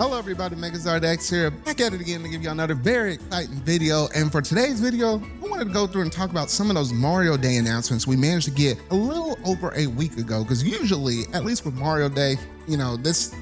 Hello everybody, MegaZardX here, back at it again to give you another very exciting video. And for today's video, I wanted to go through and talk about some of those Mario Day announcements we managed to get a little over a week ago. Because usually, at least with Mario Day, this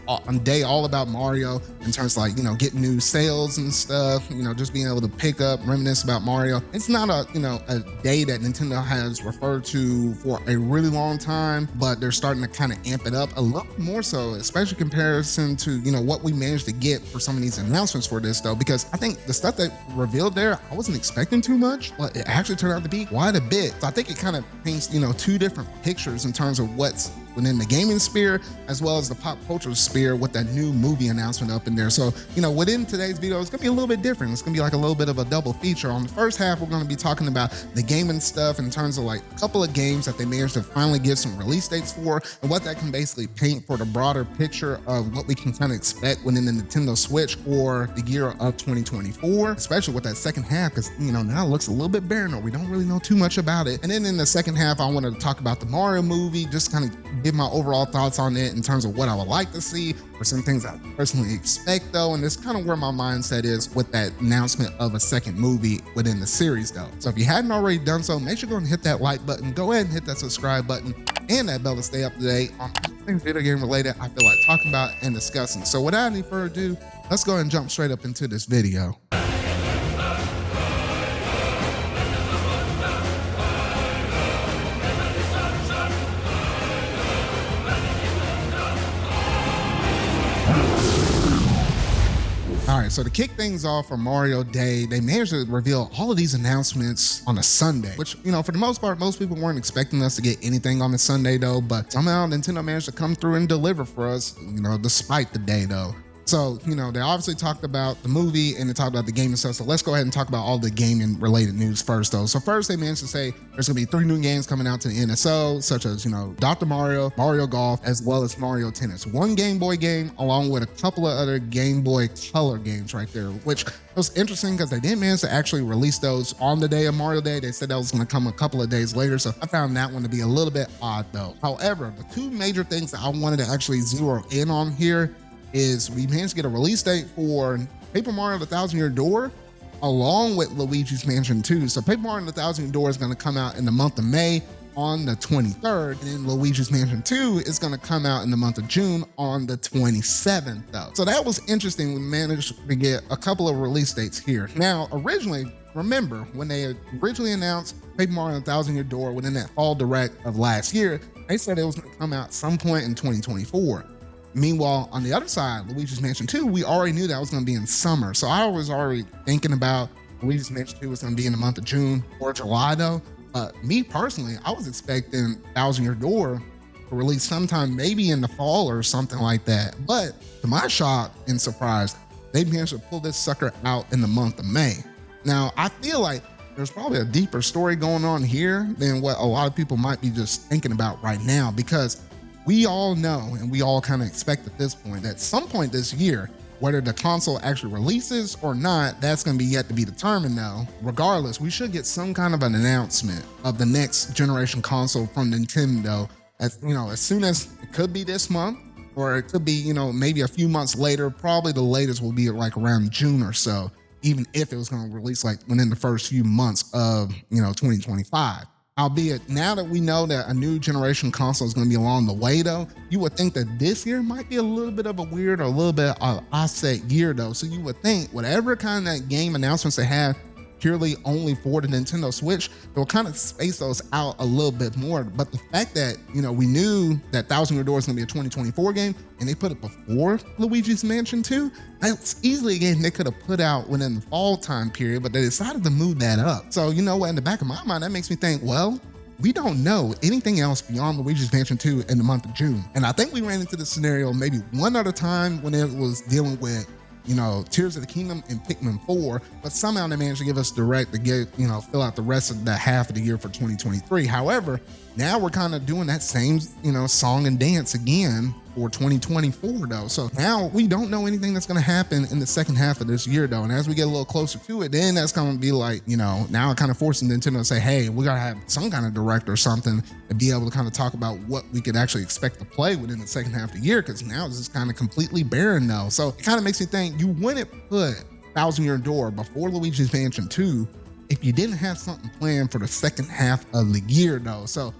day all about Mario in terms of getting new sales and stuff, just being able to pick up, reminisce about Mario. It's not a day that Nintendo has referred to for a really long time, but they're starting to kind of amp it up a little more so, especially in comparison to, what we managed to get for some of these announcements for this though, because I think the stuff that revealed there, I wasn't expecting too much, but it actually turned out to be quite a bit. So I think it kind of paints, two different pictures in terms of what's within the gaming sphere as well as the pop culture sphere with that new movie announcement up in there. So, within today's video, it's gonna be a little bit different. It's gonna be like a little bit of a double feature. On the first half, we're gonna be talking about the gaming stuff in terms of a couple of games that they managed to finally give some release dates for and what that can basically paint for the broader picture of what we can kind of expect within the Nintendo Switch for the year of 2024, especially with that second half, because, now it looks a little bit barren or we don't really know too much about it. And then in the second half, I wanted to talk about the Mario movie, just kind of give my overall thoughts on it in terms of what I would like to see or some things I personally expect though. And it's kind of where my mindset is with that announcement of a second movie within the series though. So if you hadn't already done so, make sure you go and hit that like button, go ahead and hit that subscribe button and that bell to stay up to date on things video game related I feel like talking about and discussing. So without any further ado, let's go ahead and jump straight up into this video. All right, so to kick things off for Mario Day, they managed to reveal all of these announcements on a Sunday, which, for the most part, most people weren't expecting us to get anything on the Sunday though, but somehow Nintendo managed to come through and deliver for us, despite the day though. So, they obviously talked about the movie and they talked about the game and stuff. So let's go ahead and talk about all the gaming related news first though. So first they managed to say there's gonna be 3 new games coming out to the NSO, such as, Dr. Mario, Mario Golf, as well as Mario Tennis. 1 Game Boy game along with a couple of other Game Boy Color games right there, which was interesting because they didn't manage to actually release those on the day of Mario Day. They said that was gonna come a couple of days later. So I found that one to be a little bit odd though. However, the 2 major things that I wanted to actually zero in on here is we managed to get a release date for Paper Mario: The Thousand Year Door along with Luigi's Mansion 2. So Paper Mario: The Thousand Year Door is going to come out in the month of May on the 23rd, and then Luigi's Mansion 2 is going to come out in the month of June on the 27th though. So that was interesting. We managed to get a couple of release dates here. Now, originally, remember when they originally announced Paper Mario: The Thousand Year Door within that fall direct of last year, they said it was going to come out some point in 2024. Meanwhile, on the other side, Luigi's Mansion 2, we already knew that was going to be in summer. So I was already thinking about Luigi's Mansion 2 was going to be in the month of June or July though. Me personally, I was expecting Thousand Year Door to release sometime maybe in the fall or something like that. But to my shock and surprise, they managed to pull this sucker out in the month of May. Now, I feel like there's probably a deeper story going on here than what a lot of people might be just thinking about right now, because we all know and we all kind of expect at this point that some point this year, whether the console actually releases or not, that's going to be yet to be determined though. Regardless, we should get some kind of an announcement of the next generation console from Nintendo as soon as it could be this month, or it could be, maybe a few months later. Probably the latest will be like around June or so, even if it was going to release within the first few months of, 2025. Albeit, now that we know that a new generation console is going to be along the way though, you would think that this year might be a little bit of a weird or a little bit of offset year though. So you would think whatever kind of game announcements they have purely only for the Nintendo Switch, they'll kind of space those out a little bit more. But the fact that, we knew that Thousand Year Door is going to be a 2024 game and they put it before Luigi's Mansion 2, that's easily a game they could have put out within the fall time period, but they decided to move that up. So, what, in the back of my mind, that makes me think, well, we don't know anything else beyond Luigi's Mansion 2 in the month of June. And I think we ran into this scenario maybe one other time when it was dealing with Tears of the Kingdom and Pikmin 4, but somehow they managed to give us direct to get, fill out the rest of the half of the year for 2023. However, now we're kind of doing that same, song and dance again for 2024 though. So now we don't know anything that's going to happen in the second half of this year though. And as we get a little closer to it, then that's going to be like, now kind of forcing Nintendo to say, hey, we got to have some kind of direct or something and be able to kind of talk about what we could actually expect to play within the second half of the year. Cause now it's just kind of completely barren though. So it kind of makes me think you wouldn't put Thousand Year Door before Luigi's Mansion 2 if you didn't have something planned for the second half of the year though. So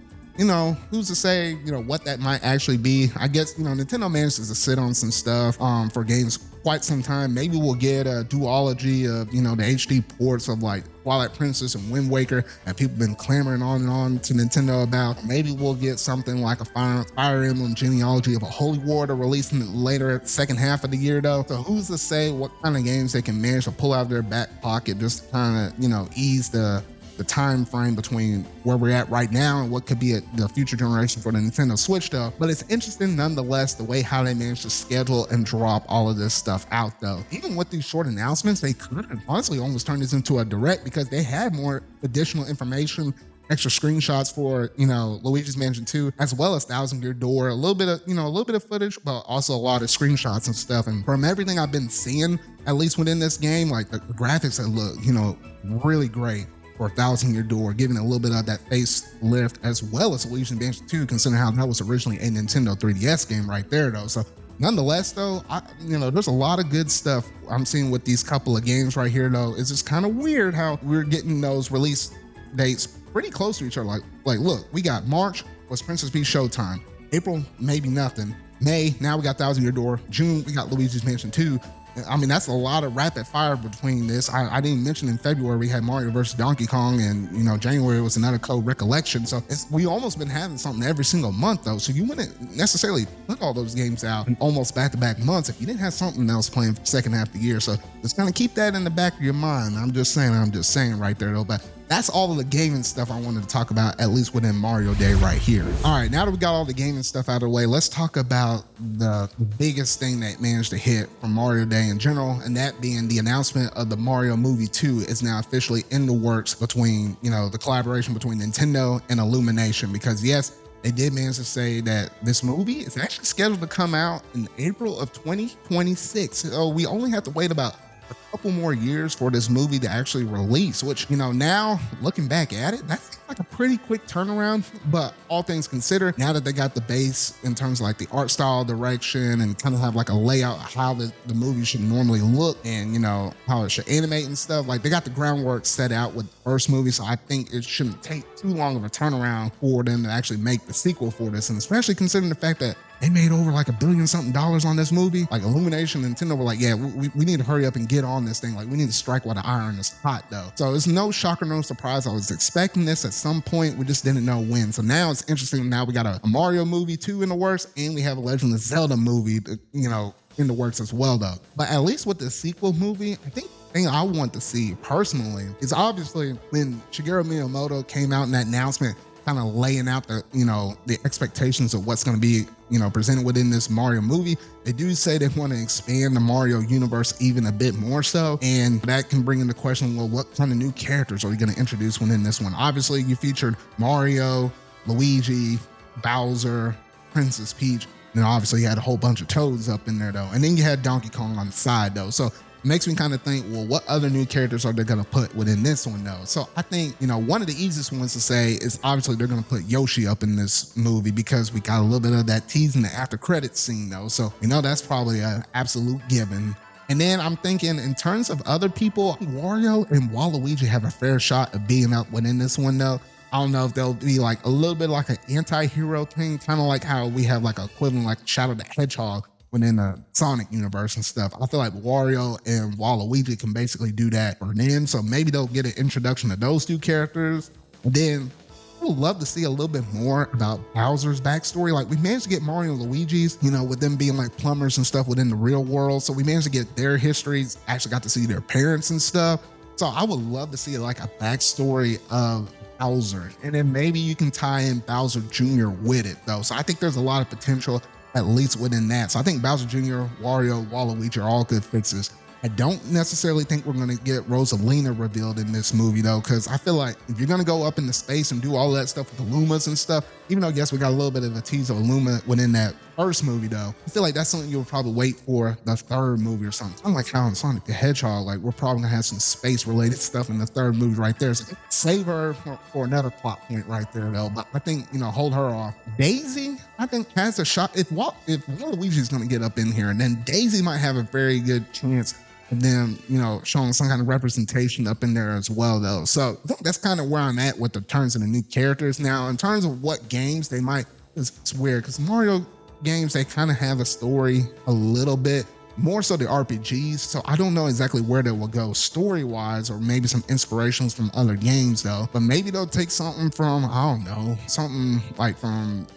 who's to say, what that might actually be? I guess, Nintendo manages to sit on some stuff for games quite some time. Maybe we'll get a duology of, the HD ports of like Twilight Princess and Wind Waker that people have been clamoring on and on to Nintendo about. Maybe we'll get something like a Fire Emblem Genealogy of a Holy War to release in the later second half of the year though. So who's to say what kind of games they can manage to pull out of their back pocket just to kind of, ease the time frame between where we're at right now and what could be the future generation for the Nintendo Switch though. But it's interesting nonetheless the way how they managed to schedule and drop all of this stuff out though. Even with these short announcements, they could have honestly almost turned this into a direct because they had more additional information, extra screenshots for Luigi's Mansion 2 as well as Thousand Year Door, a little bit of footage, but also a lot of screenshots and stuff. And from everything I've been seeing, at least within this game, like the graphics that look really great for Thousand Year Door, giving a little bit of that face lift as well as Luigi's Mansion 2, considering how that was originally a Nintendo 3DS game right there though. So nonetheless though, there's a lot of good stuff I'm seeing with these couple of games right here though. It's just kind of weird how we're getting those release dates pretty close to each other. Like look, we got March was Princess Peach Showtime, April maybe nothing, May now we got Thousand Year Door, June we got Luigi's Mansion 2. I mean, that's a lot of rapid fire between this. I didn't mention in February we had Mario vs. Donkey Kong, and January was another Code Recollection. So we almost been having something every single month though. So you wouldn't necessarily put all those games out in almost back-to-back months if you didn't have something else playing for the second half of the year. So just kind of keep that in the back of your mind. I'm just saying right there though. But that's all of the gaming stuff I wanted to talk about, at least within Mario Day right here. All right, now that we got all the gaming stuff out of the way, let's talk about the biggest thing that managed to hit from Mario Day in general, and that being the announcement of the Mario Movie 2 is now officially in the works between, the collaboration between Nintendo and Illumination. Because yes, they did manage to say that this movie is actually scheduled to come out in April of 2026. So we only have to wait about a couple more years for this movie to actually release, which, now looking back at it, that seems like a pretty quick turnaround. But all things considered, now that they got the base in terms of like the art style direction and kind of have like a layout of how the movie should normally look and, how it should animate and stuff, like they got the groundwork set out with the first movie. So I think it shouldn't take too long of a turnaround for them to actually make the sequel for this. And especially considering the fact that they made over like $1 billion something on this movie. Like Illumination and Nintendo were like, yeah, we need to hurry up and get on this thing. Like we need to strike while the iron is hot though. So it's no shock or no surprise. I was expecting this at some point. We just didn't know when. So now it's interesting. Now we got a Mario movie 2 in the works, and we have a Legend of Zelda movie, in the works as well though. But at least with the sequel movie, I think the thing I want to see personally is obviously when Shigeru Miyamoto came out in that announcement, kind of laying out the expectations of what's going to be presented within this Mario movie. They do say they want to expand the Mario universe even a bit more so, and that can bring into question, well, what kind of new characters are you going to introduce within this one? Obviously you featured Mario, Luigi, Bowser, Princess Peach, and obviously you had a whole bunch of Toads up in there though, and then you had Donkey Kong on the side though. So it makes me kind of think, well, what other new characters are they going to put within this one though? So I think, one of the easiest ones to say is obviously they're going to put Yoshi up in this movie because we got a little bit of that tease in the after credits scene though. So, that's probably an absolute given. And then I'm thinking in terms of other people, Wario and Waluigi have a fair shot of being up within this one though. I don't know if they'll be like a little bit like an anti-hero thing, kind of like how we have like a equivalent like Shadow the Hedgehog within the Sonic universe and stuff. I feel like Wario and Waluigi can basically do that for them. So maybe they'll get an introduction to those two characters. And then I would love to see a little bit more about Bowser's backstory. Like we managed to get Mario and Luigi's, with them being like plumbers and stuff within the real world. So we managed to get their histories, actually got to see their parents and stuff. So I would love to see like a backstory of Bowser. And then maybe you can tie in Bowser Jr. with it though. So I think there's a lot of potential at least within that. So I think Bowser Jr., Wario, Waluigi are all good fixes I don't necessarily think we're going to get Rosalina revealed in this movie though, because I feel like if you're going to go up into space and do all that stuff with the Lumas and stuff, even though yes, we got a little bit of a tease of Luma within that first movie though, I feel like that's something you'll probably wait for the third movie or something. I'm like how in Sonic the Hedgehog, like we're probably gonna have some space related stuff in the third movie right there. So save her for another plot point right there though. But I think, hold her off. Daisy, I think has a shot. If Waluigi's gonna get up in here, and then Daisy might have a very good chance of them, showing some kind of representation up in there as well though. So I think that's kind of where I'm at with the terms of the new characters. Now, in terms of what games they might, it's weird because Mario games, they kind of have a story a little bit more so the RPGs, so I don't know exactly where they will go story wise, or maybe some inspirations from other games though. But maybe they'll take something from, I don't know, something like from,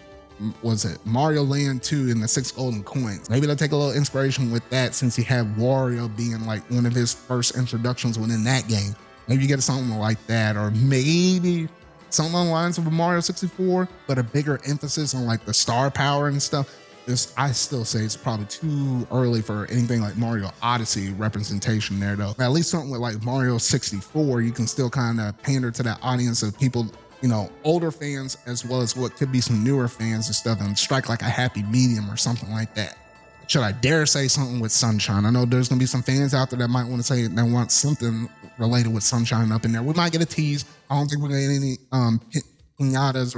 was it Mario Land 2 and the 6 golden coins? Maybe they'll take a little inspiration with that, since he had Wario being like one of his first introductions within that game. Maybe you get something like that, or maybe something on the lines of a Mario 64, but a bigger emphasis on like the star power and stuff. I still say it's probably too early for anything like Mario Odyssey representation there though. At least something with like Mario 64, you can still kind of pander to that audience of people, older fans, as well as what could be some newer fans and stuff, and strike like a happy medium or something like that. Should I dare say something with Sunshine? I know there's gonna be some fans out there that might want to say they want something related with Sunshine up in there. We might get a tease. I don't think we're gonna get any pinatas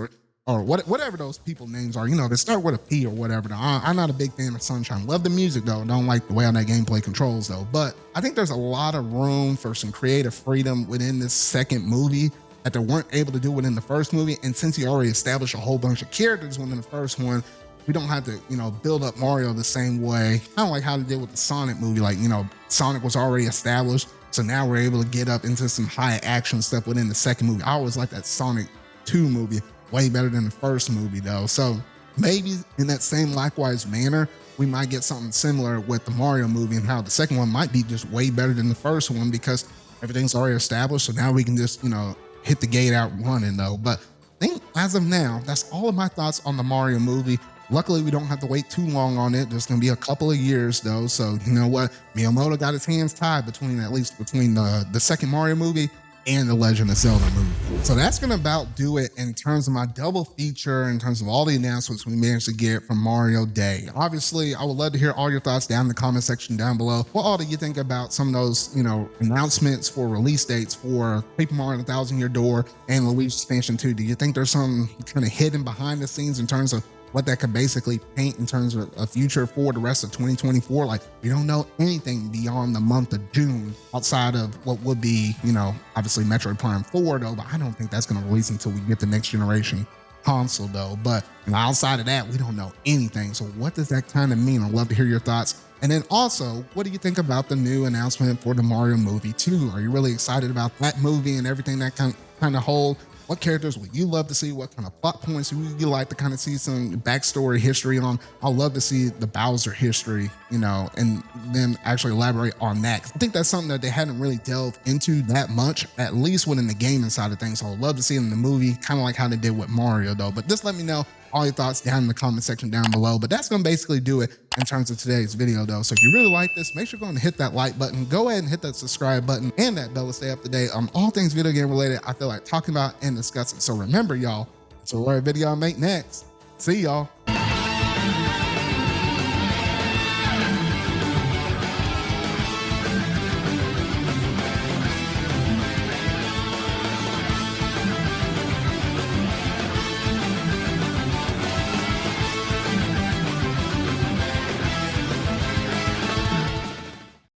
or whatever those people names are, they start with a P or whatever. I'm not a big fan of Sunshine. Love the music though. Don't like the way how that gameplay controls though. But I think there's a lot of room for some creative freedom within this second movie that they weren't able to do within the first movie. And since he already established a whole bunch of characters within the first one, we don't have to, build up Mario the same way. Kind of like how they did with the Sonic movie. Like, Sonic was already established. So now we're able to get up into some high action stuff within the second movie. I always like that Sonic 2 movie. Way better than the first movie though. So maybe in that same likewise manner, we might get something similar with the Mario movie, and how the second one might be just way better than the first one because everything's already established. So now we can just, hit the gate out running though. But I think as of now, that's all of my thoughts on the Mario movie. Luckily, we don't have to wait too long on it. There's going to be a couple of years though. So you know what? Miyamoto got his hands tied between the second Mario movie and the Legend of Zelda movie. So that's gonna about do it in terms of my double feature, in terms of all the announcements we managed to get from Mario Day. Obviously, I would love to hear all your thoughts down in the comment section down below. What all do you think about some of those, announcements for release dates for Paper Mario and the Thousand Year Door and Luigi's Expansion 2? Do you think there's some kind of hidden behind the scenes in terms of what that could basically paint in terms of a future for the rest of 2024? Like, we don't know anything beyond the month of June outside of what would be, obviously Metroid Prime 4 though, but I don't think that's going to release until we get the next generation console though. But outside of that, we don't know anything. So what does that kind of mean? I'd love to hear your thoughts. And then also, what do you think about the new announcement for the Mario movie 2? Are you really excited about that movie and everything that kind of hold? What characters would you love to see? What kind of plot points would you like to kind of see some backstory history on? I'd love to see the Bowser history, and then actually elaborate on that. I think that's something that they hadn't really delved into that much, at least within the gaming side of things. So I'd love to see it in the movie, kind of like how they did with Mario though. But just let me know all your thoughts down in the comment section down below. But that's going to basically do it in terms of today's video though. So if you really like this, make sure to go and hit that like button, go ahead and hit that subscribe button and that bell to stay up to date on all things video game related I feel like talking about and discussing. So remember y'all, it's a video I make next. See y'all.